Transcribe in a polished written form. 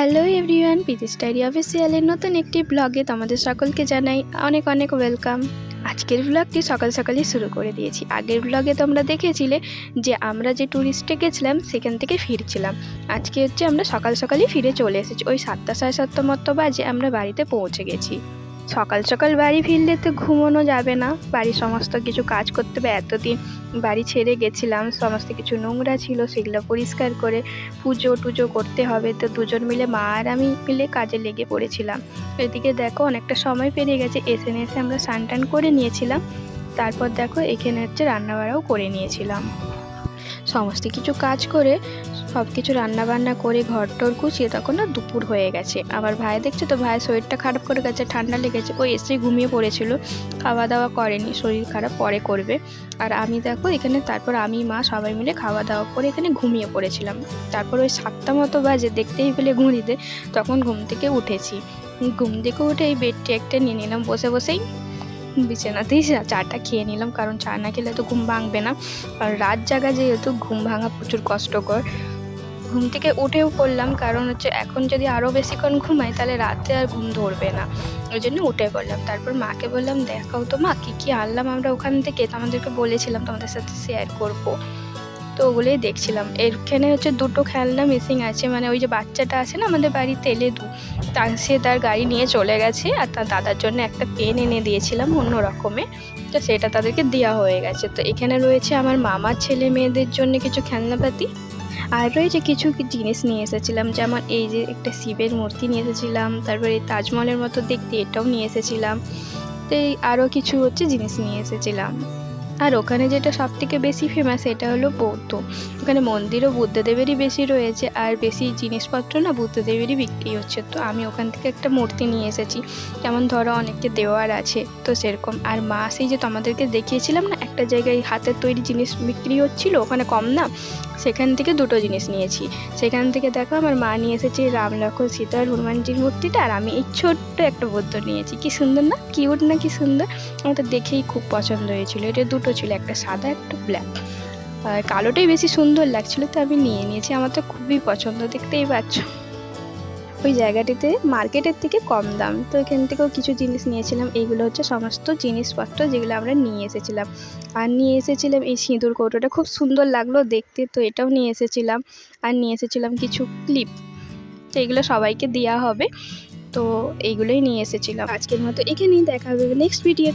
Hello everyone, পিতিস diary অফিসিয়ালের নতুন একটি ব্লগে তোমাদের সকলকে জানাই অনেক অনেক ওয়েলকাম। আজকের ব্লগটি সকাল সকালই শুরু করে দিয়েছি। আগের ব্লগে তোমরা দেখেছিলে যে আমরা যে ট্যুরিস্টে গেছিলাম সেখান থেকে ফিরছিলাম। আজকে হচ্ছে আমরা সকাল সকালই ফিরে চলে এসেছি। ওই 7টা সাড়ে 7টা মতো বাজে আমরা বাড়িতে পৌঁছে গেছি। সকাল সকাল বাড়ি ফিরলে তো ঘুমোনো যাবে না, বাড়ির সমস্ত কিছু কাজ করতে হবে। এতদিন বাড়ি ছেড়ে গেছিলাম, সমস্ত কিছু নোংরা ছিল, সেগুলো পরিষ্কার করে পুজো টুজো করতে হবে। তো দুজন মিলে, মা আর আমি মিলে কাজে লেগে পড়েছিলাম। এদিকে দেখো অনেকটা সময় পেরিয়ে গেছে, এসে আমরা স্নান টান করে নিয়েছিলাম। তারপর দেখো এখানে হচ্ছে রান্নাবাড়াও করে নিয়েছিলাম। সমস্ত কিছু কাজ করে সব কিছু রান্নাবান্না করে ঘর টর গুছিয়ে তখন না দুপুর হয়ে গেছে। আবার ভাই দেখছো তো, ভাইয়ের শরীরটা খারাপ করে গেছে, ঠান্ডা লেগেছে, ও এসে ঘুমিয়ে পড়েছিল, খাওয়া দাওয়া করেনি, শরীর খারাপ পরে করবে। আর আমি দেখো এখানে, তারপর আমি মা সবাই মিলে খাওয়া দাওয়া করে এখানে ঘুমিয়ে পড়েছিলাম। তারপর ওই 7টা মতো বাজে, দেখতেই পেলে ঘুড়িতে, তখন ঘুম থেকে উঠেছি। ঘুম থেকে উঠে এই বেডটি একটা নিয়ে নিলাম, বসে বসেই বিছানাতেই চাটা খেয়ে নিলাম, কারণ চা না খেলে তো ঘুম ভাঙবে না। আর রাত জাগা যেহেতু, ঘুম ভাঙা প্রচুর কষ্টকর। ঘুম থেকে উঠেও পড়লাম, কারণ হচ্ছে এখন যদি আরও বেশিক্ষণ ঘুমাই তাহলে রাতে আর ঘুম ধরবে না, ওই জন্য উঠে পড়লাম। তারপর মাকে বললাম, দেখাও তো মা কী কী আনলাম আমরা ওখান থেকে, তো আমাদেরকে বলেছিলাম তোমাদের সাথে শেয়ার করবো। তো ওগুলোই দেখছিলাম। এখানে হচ্ছে দুটো খেলনা মিসিং আছে, মানে ওই যে বাচ্চাটা আছে না আমাদের বাড়িতে, লেদু, সে তার গাড়ি নিয়ে চলে গেছে। আর তার দাদার জন্য একটা পেন এনে দিয়েছিলাম অন্য রকমের, তো সেটা তাদেরকে দেওয়া হয়ে গেছে। তো এখানে রয়েছে আমার মামার ছেলে মেয়েদের জন্য কিছু খেলনাপাতি। আর রয়েছে কিছু জিনিস নিয়ে এসেছিলাম, যেমন এই যে একটা শিবের মূর্তি নিয়ে এসেছিলাম, তারপরে এই তাজমহলের মতো দেখতে এটাও নিয়ে এসেছিলাম। তো এই আরও কিছু হচ্ছে জিনিস নিয়ে এসেছিলাম। আর ওখানে যেটা সব থেকে বেশি ফেমাস সেটা হলো বৌদ্ধ। ওখানে মন্দিরও বুদ্ধদেবেরই বেশি রয়েছে, আর বেশি জিনিসপত্র না বুদ্ধদেবেরই বিক্রি হচ্ছে। তো আমি ওখান থেকে একটা মূর্তি নিয়ে এসেছি, যেমন ধরো অনেককে দেওয়ার আছে, তো সেরকম। আর মা সেই যে তোমাদেরকে দেখিয়েছিলাম না, একটা জায়গায় হাতের তৈরি জিনিস বিক্রি হচ্ছিল, ওখানে কম না, সেখান থেকে দুটো জিনিস নিয়েছি। সেখান থেকে দেখো আমার মা নিয়ে এসেছে রাম লক্ষ্মণ সীতা আর হনুমানজির মূর্তিটা, আর আমি এই ছোট্ট একটা বৌদ্ধ নিয়েছি। কি সুন্দর না, কিউট না, কি সুন্দর! আমার তো দেখেই খুব পছন্দ হয়েছিল। এটা দুটো ছিল, একটা সাদা একটা ব্ল্যাক, আর কালোটাই বেশি সুন্দর লাগছিল, তো আমি নিয়ে নিয়েছি। আমার তো খুবই পছন্দ, দেখতেই পাচ্ছ। ওই জায়গাটিতে মার্কেটের থেকে কম দাম, তো এখান থেকেও কিছু জিনিস নিয়েছিলাম। এইগুলো হচ্ছে সমস্ত জিনিসপত্র যেগুলো আমরা নিয়ে এসেছিলাম। আর নিয়ে এসেছিলাম এই সিঁদুর কৌটোটা, খুব সুন্দর লাগলো দেখতে, তো এটাও নিয়ে এসেছিলাম। আর নিয়ে এসেছিলাম কিছু ক্লিপ, তো এগুলো সবাইকে দেওয়া হবে, তো এইগুলোই নিয়ে এসেছিলাম। আজকের মতো এখানেই, দেখা হবে নেক্সট ভিডিও।